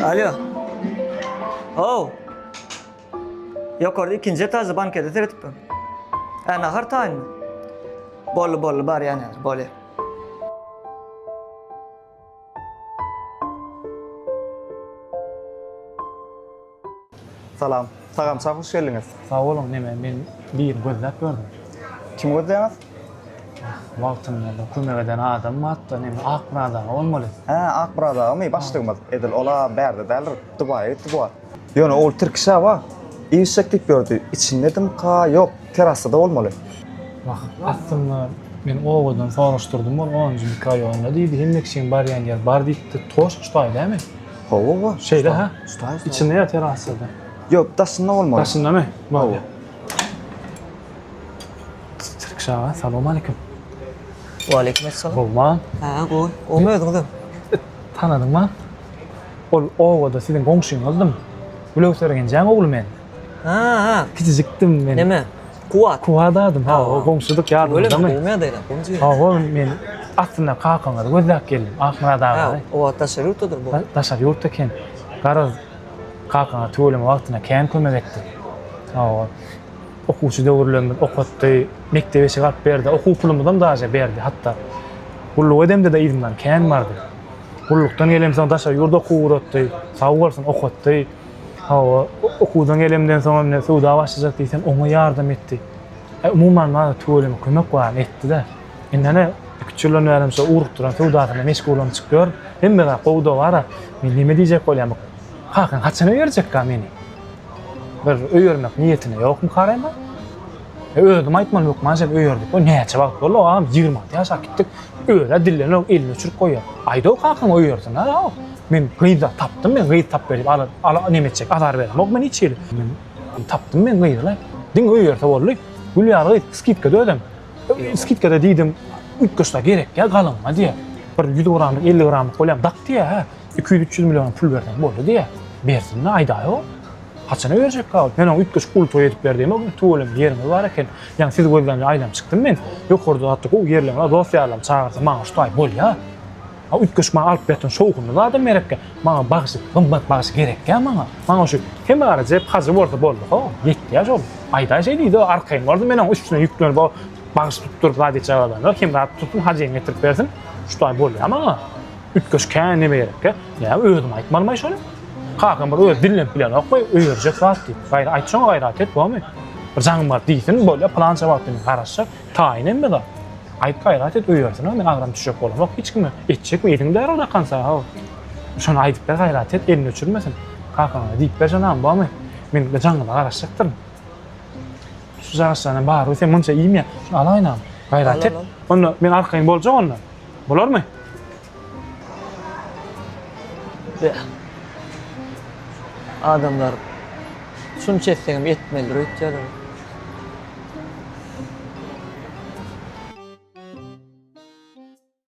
Alo. Oh. Yukarıda ikinci etajda bankada teretipim. Nahar tayin mi? Bollu bar yani bollu. Salam. Sagam sağ hoş geldiniz. Sağ olun neme men bir gözlep gördüm. Kim gördünüz? Wagtynda kömek eden adam hatta neme Akbrada olmaly. Akbrada mı başlığımız? Edil ola berde derler. Dubai. Yani ol Türkçe var. İyiseklik gördü. İçinde dim ka yok. Terasada olmalı. Bak aslında men oğudan soruşturdum bol 10. hikaýeňde diýdi hemdekşiň bar ýer bar diýdi toş tutay dämi? Hova. Şeyde ha. Stay. İçinde ya terasada. Yok taşında olmalı. Taşında mı? Var ya. Türkçe Assalamu alaikum. Wa aleykümselam. Bolman. Goý. Olmaýdyňyz. Tanadın mı? Ol oğuda sizin goňşuňyzdym. Gülöwsergen jaň ogul men. Ha. Kiçikdim men. Neme? Kuwat. Kuwadadım. Ha, o goňşuluk Öyle ýardymda mi? mı? Olmaýdy. Komşu. Ha, o men aslında kakaňa gözläp geldim. Akmara Ha, daga. o taşerutudur bu. Daşar ýurtda ken. Garaz kakaňa töwleme wagtyna kän kömek etdi. Ha, okuwçy döwürlerinde okutdy, mektebe çygaryp berdi. Okuw pulumydan daşa berdi hatta. Gulluk edemde de ilimden kän bardy. Gullukdan gelemsen daşa ýurda okuwratdy, sag bolsun okutdy. Ha, okuwdan gelemden soň men suwda başlaýak diýsem oňa ýardam etdi. Umumyň bana töwleme kömek bar etdi de. Indene küçülen närimse urukduran suwdatyna meşgul bolup çykýar. Hemme de gowda bar. Men nime diýjek bolýam? Hakan haçana ýerjek ka meni? Bir öýürmek niýetine ýokmy garaýma? Özüm aýtmam ýok, maňa öýürdik. O näçe wagt boldy? Am 20 ýaşa gitdik. Öýre dillerini elini uçurup goýar. Aýda o hakan öýürdin ha? Men gıýda tapdym, men gıýda tap berip ala nemetjek azar berem. Ok men içeri. Men tapdym men gıýda. Diň öýürse boldy. Gülýary skitka dödüm. Skitka da diýdim, ütköşde gerek ya galynma diýe. Bir 100 gram, 50 gram bolýam dak diýe ha. 200-300 milyon pul berdim boldy diýe. Berdim aýda ýok. Haçana berjek gal. Men o ütköş pul toý edip berdim, o tuwlym ýerime bar eken. Ýani siz gözlemle aýlam çykdym men. Ýokurda atdyk o ýerleme, dosýalarym çağırsa maňa şutaj bolýa. Ha ütköş maňa alyp berdim şowkunda adam merekke. Maňa bagyşy, gymbat bagyşy gerek ya maňa. Maňa şu hem ara jep hazyr bolsa boldy. Ho, ýetdi ýa şol. Aýda şey diýdi, arkaýyn bardy meniň üstüne ýüklenip o bagyş tutdurup gady çagadan. Kim rahat tutup hazyň getirip bersin. Şutaj bolýa maňa. Ütköş kän nime gerek ya? Ya özüm aýtmalmy şol. Kakam bir öz dillen bilen okby öýürjek zat diýip. Gaýra aýtsaň gaýrat et bolmy? Bir jaňym bar diýsin, bolýa plan jawapdyny garaşsak, taýyn emmi da. Aýt gaýrat et öýürsin, men agram düşek bolam. Ok hiç kimi etjekmi, ediň därä kansa ha. Şonu aýdyp ber gaýrat et, elini öçürmesin. Kakama diýip berjanam bolmy? Men de jaňyma garaşjakdym. Şu jagaşlana bar, sen munça iými? Şunu alaýnam. Gaýrat et. Onu men arkaýyn boljak ondan. Bolarmy? Adamlar şunu çetsem etmeli, rütçalar.